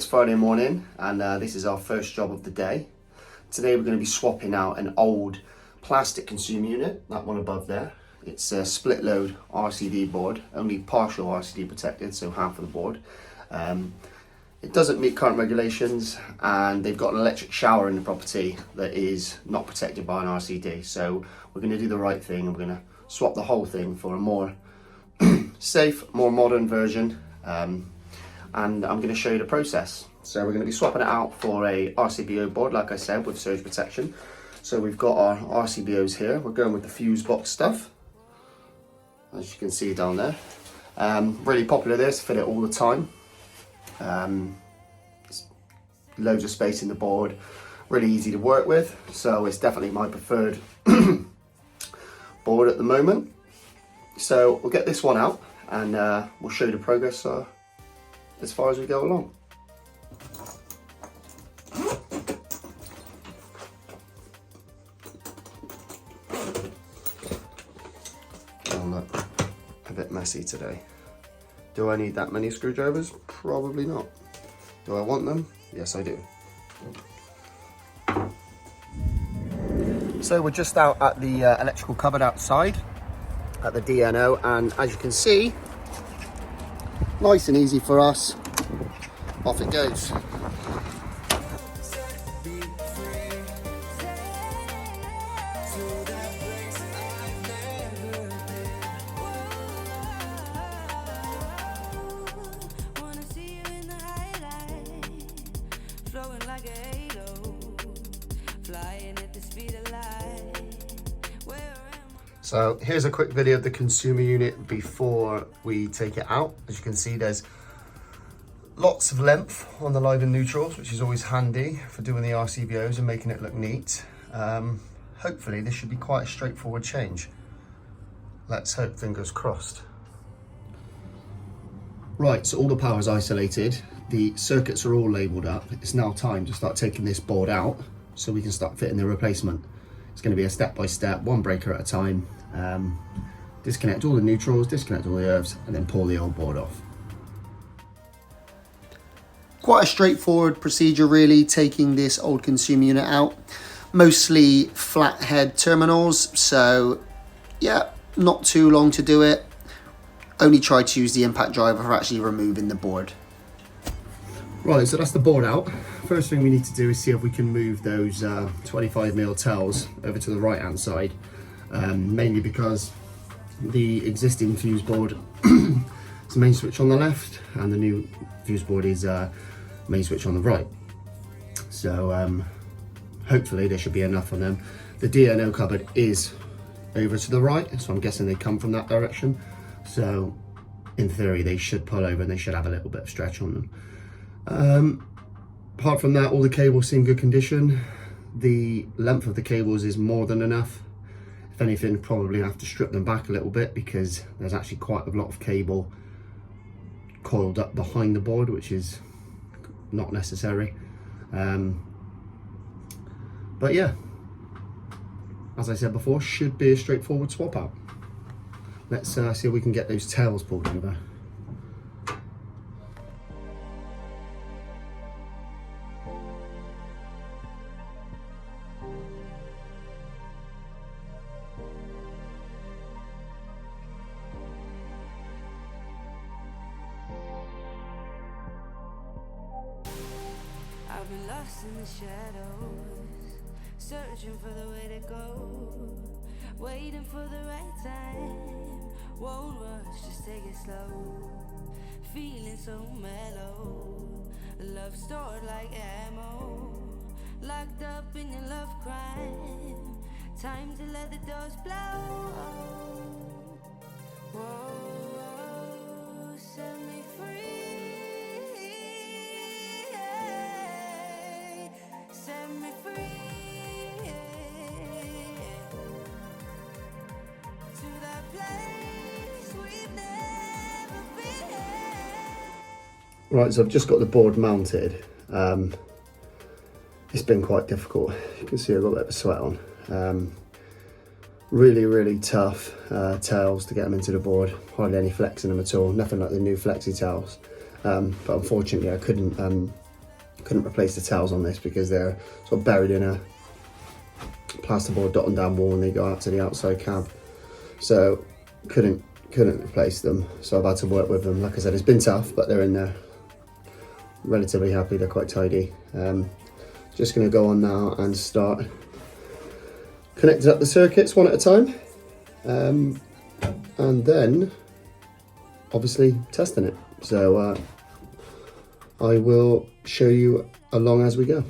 Friday morning, and this is our first job of the day. Today we're going to be swapping out an old plastic consumer unit, that one above there. It's a split load RCD board, only partial RCD protected, so half of the board. It doesn't meet current regulations, and they've got an electric shower in the property that is not protected by an RCD. So we're going to do the right thing, and we're going to swap the whole thing for a more safe, more modern version. And I'm going to show you the process. So we're going to be swapping it out for a RCBO board, like I said, with surge protection. So we've got our RCBOs here. We're going with the Fusebox stuff, as you can see down there. Really popular this, fit it all the time. Loads of space in the board, really easy to work with. So it's definitely my preferred board at the moment. So we'll get this one out, and we'll show you the progress as far as we go along. Oh look, a bit messy today. Do I need that many screwdrivers? Probably not. Do I want them? Yes, I do. So we're just out at the electrical cupboard outside at the DNO, and as you can see, nice and easy for us. Off it goes. So here's a quick video of the consumer unit before we take it out. As you can see, there's lots of length on the live and neutrals, which is always handy for doing the RCBOs and making it look neat. Hopefully this should be quite a straightforward change. Let's hope, fingers crossed. Right, so all the power is isolated. The circuits are all labelled up. It's now time to start taking this board out so we can start fitting the replacement. It's going to be a step-by-step, one breaker at a time. Disconnect all the neutrals, disconnect all the earths, and then pull the old board off. Quite a straightforward procedure really, taking this old consumer unit out. Mostly flathead terminals, so yeah, not too long to do it. Only try to use the impact driver for actually removing the board. Right, so that's the board out. First thing we need to do is see if we can move those 25mm tails over to the right hand side, mainly because the existing fuse board is the main switch on the left, and the new fuse board is main switch on the right. So hopefully there should be enough on them. The DNO cupboard is over to the right, so I'm guessing they come from that direction. So in theory they should pull over and they should have a little bit of stretch on them. Apart from that, all the cables seem good condition. The length of the cables is more than enough. If anything, probably have to strip them back a little bit because there's actually quite a lot of cable coiled up behind the board, which is not necessary. But yeah, as I said before, should be a straightforward swap out. Let's see if we can get those tails pulled over. I've been lost in the shadows, searching for the way to go, waiting for the right time, won't rush, just take it slow, feeling so mellow, love stored like ammo, locked up in your love crime, time to let the doors blow. Whoa, set me free. Set me free to that place we've never been. Right, so I've just got the board mounted. It's been quite difficult. You can see I've got a bit of a sweat on. Really tough tails to get them into the board. Hardly any flex in them at all. Nothing like the new flexi tails. But unfortunately I couldn't Couldn't replace the tails on this because they're sort of buried in a plasterboard dot and down wall when they go out to the outside cab. So couldn't replace them. So I've had to work with them. Like I said, it's been tough, but they're in there. Relatively happy, they're quite tidy. Just going to go on now and start connecting up the circuits one at a time, and then obviously testing it. So I will show you along as we go.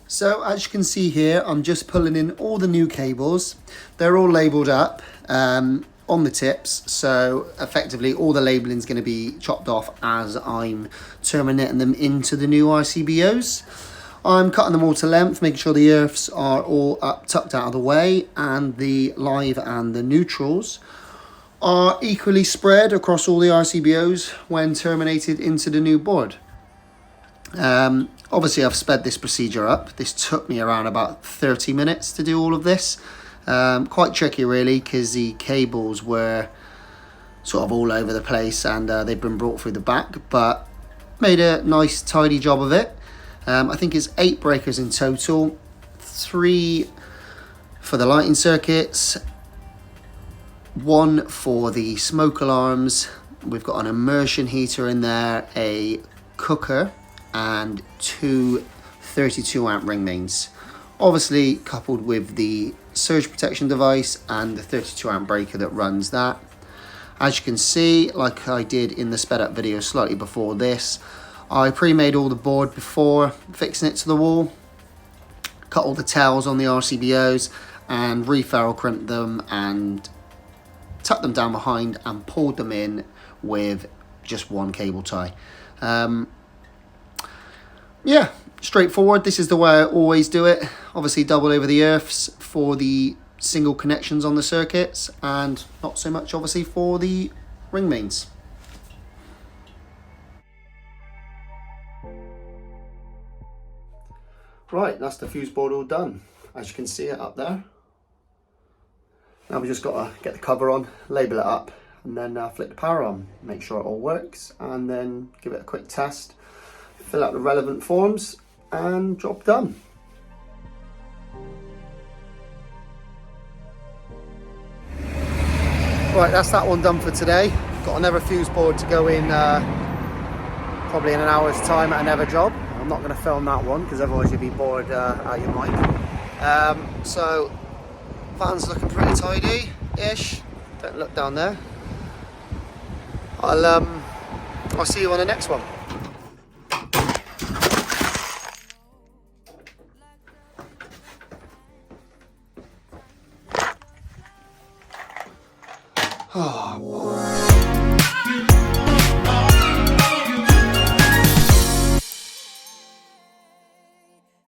So as you can see here, I'm just pulling in all the new cables. They're all labelled up on the tips, so effectively all the labelling is going to be chopped off as I'm terminating them into the new RCBOs. I'm cutting them all to length, making sure the earths are all up, tucked out of the way, and the live and the neutrals are equally spread across all the RCBOs when terminated into the new board. Obviously I've sped this procedure up. This took me around about 30 minutes to do all of this. Quite tricky really, because the cables were sort of all over the place and they've been brought through the back, but made a nice tidy job of it. I think it's 8 breakers in total, 3 for the lighting circuits, 1 for the smoke alarms. We've got an immersion heater in there, a cooker, and 2 32 amp ring mains, obviously coupled with the surge protection device and the 32 amp breaker that runs that. As you can see, like I did in the sped up video slightly before this, I pre-made all the board before fixing it to the wall, cut all the tails on the RCBOs and re-ferrule crimped them and tucked them down behind and pulled them in with just 1 cable tie. Yeah, straightforward. This is the way I always do it. Obviously double over the earths for the single connections on the circuits, and not so much obviously for the ring mains. Right, that's the fuse board all done. As you can see it up there. Now we just got to get the cover on, label it up, and then flick the power on, make sure it all works, and then give it a quick test, fill out the relevant forms, and job done. Right, that's that one done for today. Got another fuse board to go in probably in an hour's time at another job. I'm not going to film that one because otherwise you'll be bored out of your mind. So van's looking pretty tidy-ish. Don't look down there. I'll see you on the next one. Oh, boy.